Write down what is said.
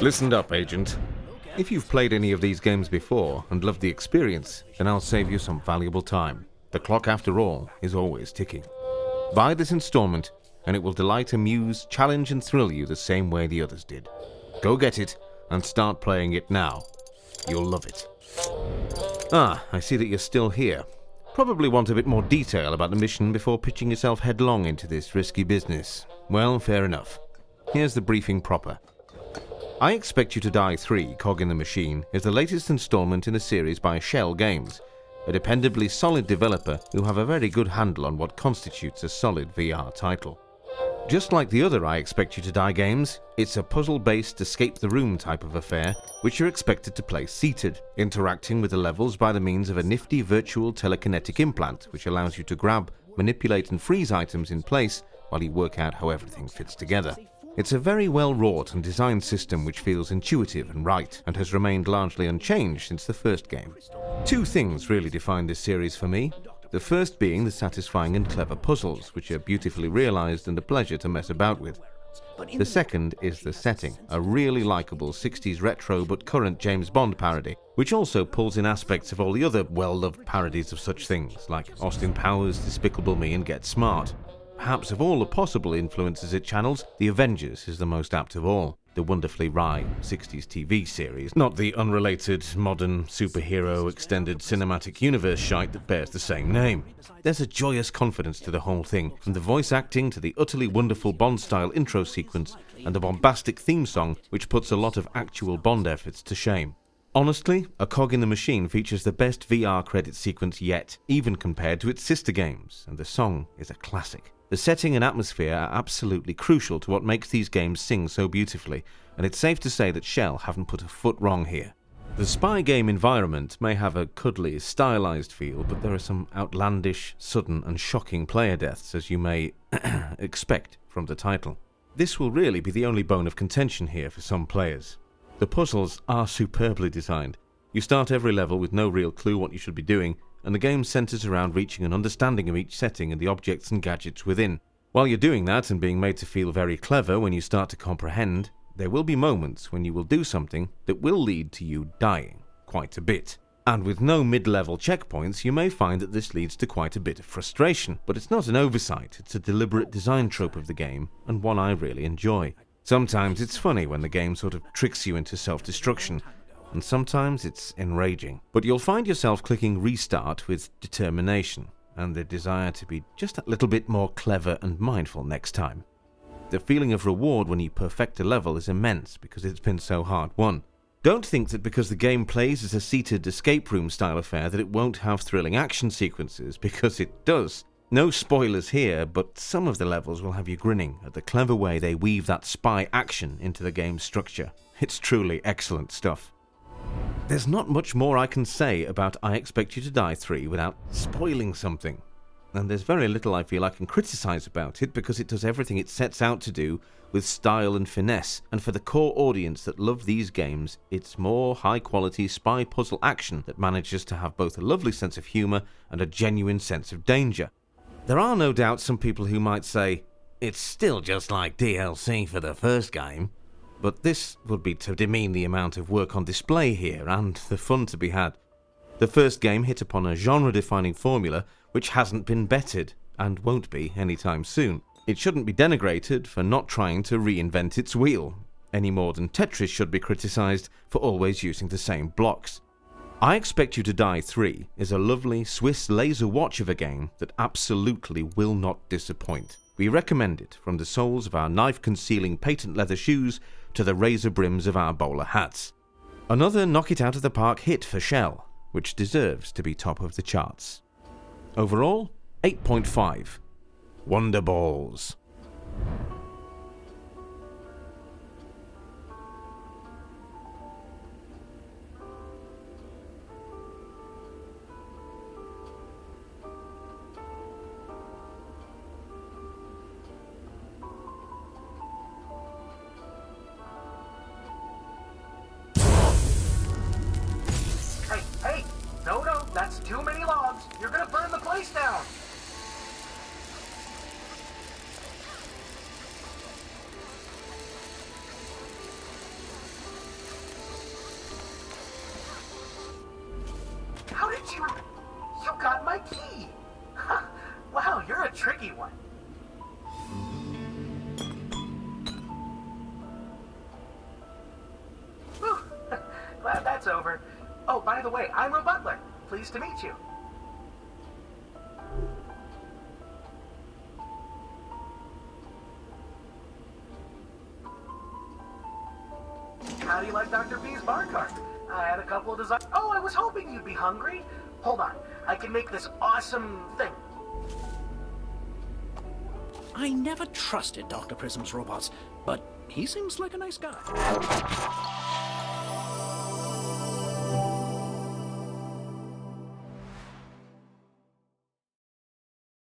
Listen up, Agent. If you've played any of these games before and loved the experience, then I'll save you some valuable time. The clock, after all, is always ticking. Buy this installment, and it will delight, amuse, challenge, and thrill you the same way the others did. Go get it, and start playing it now. You'll love it. Ah, I see that you're still here. Probably want a bit more detail about the mission before pitching yourself headlong into this risky business. Well, fair enough. Here's the briefing proper. I Expect You to Die 3, Cog in the Machine, is the latest installment in the series by Schell Games, a dependably solid developer who have a very good handle on what constitutes a solid VR title. Just like the other I Expect You to Die games, it's a puzzle-based escape-the-room type of affair, which you're expected to play seated, interacting with the levels by the means of a nifty virtual telekinetic implant, which allows you to grab, manipulate and freeze items in place while you work out how everything fits together. It's a very well-wrought and designed system which feels intuitive and right, and has remained largely unchanged since the first game. Two things really define this series for me. The first being the satisfying and clever puzzles, which are beautifully realised and a pleasure to mess about with. The second is the setting, a really likeable 60s retro but current James Bond parody, which also pulls in aspects of all the other well-loved parodies of such things, like Austin Powers' Despicable Me and Get Smart. Perhaps of all the possible influences it channels, The Avengers is the most apt of all. The wonderfully wry 60s TV series, not the unrelated, modern, superhero, extended cinematic universe shite that bears the same name. There's a joyous confidence to the whole thing, from the voice acting to the utterly wonderful Bond-style intro sequence and the bombastic theme song, which puts a lot of actual Bond efforts to shame. Honestly, A Cog in the Machine features the best VR credit sequence yet, even compared to its sister games, and the song is a classic. The setting and atmosphere are absolutely crucial to what makes these games sing so beautifully, and it's safe to say that Schell haven't put a foot wrong here. The spy game environment may have a cuddly, stylized feel, but there are some outlandish, sudden and shocking player deaths, as you may expect from the title. This will really be the only bone of contention here for some players. The puzzles are superbly designed. You start every level with no real clue what you should be doing, and the game centres around reaching an understanding of each setting and the objects and gadgets within. While you're doing that and being made to feel very clever when you start to comprehend, there will be moments when you will do something that will lead to you dying quite a bit. And with no mid-level checkpoints, you may find that this leads to quite a bit of frustration, but it's not an oversight, it's a deliberate design trope of the game, and one I really enjoy. Sometimes it's funny when the game sort of tricks you into self-destruction, and sometimes it's enraging. But you'll find yourself clicking restart with determination, and the desire to be just a little bit more clever and mindful next time. The feeling of reward when you perfect a level is immense because it's been so hard won. Don't think that because the game plays as a seated escape room style affair that it won't have thrilling action sequences, because it does. No spoilers here, but some of the levels will have you grinning at the clever way they weave that spy action into the game's structure. It's truly excellent stuff. There's not much more I can say about I Expect You to Die 3 without spoiling something. And there's very little I feel I can criticize about it because it does everything it sets out to do with style and finesse, and for the core audience that love these games, it's more high-quality spy puzzle action that manages to have both a lovely sense of humour and a genuine sense of danger. There are no doubt some people who might say, it's still just like DLC for the first game. But this would be to demean the amount of work on display here and the fun to be had. The first game hit upon a genre-defining formula which hasn't been bettered, and won't be anytime soon. It shouldn't be denigrated for not trying to reinvent its wheel, any more than Tetris should be criticised for always using the same blocks. I Expect You to Die 3 is a lovely Swiss laser watch of a game that absolutely will not disappoint. We recommend it from the soles of our knife-concealing patent leather shoes to the razor brims of our bowler hats. Another knock-it-out-of-the-park hit for Schell, which deserves to be top of the charts. Overall, 8.5. Wonder Balls. Hey, no, that's too many logs. You're gonna burn the place down. tricky one. Whew. Glad that's over. Oh, by the way, I'm a butler. Pleased to meet you. How do you like Dr. B's bar cart? I had a couple of designs. Oh, I was hoping you'd be hungry. Hold on, I can make this awesome thing. I never trusted Dr. Prism's robots, but he seems like a nice guy.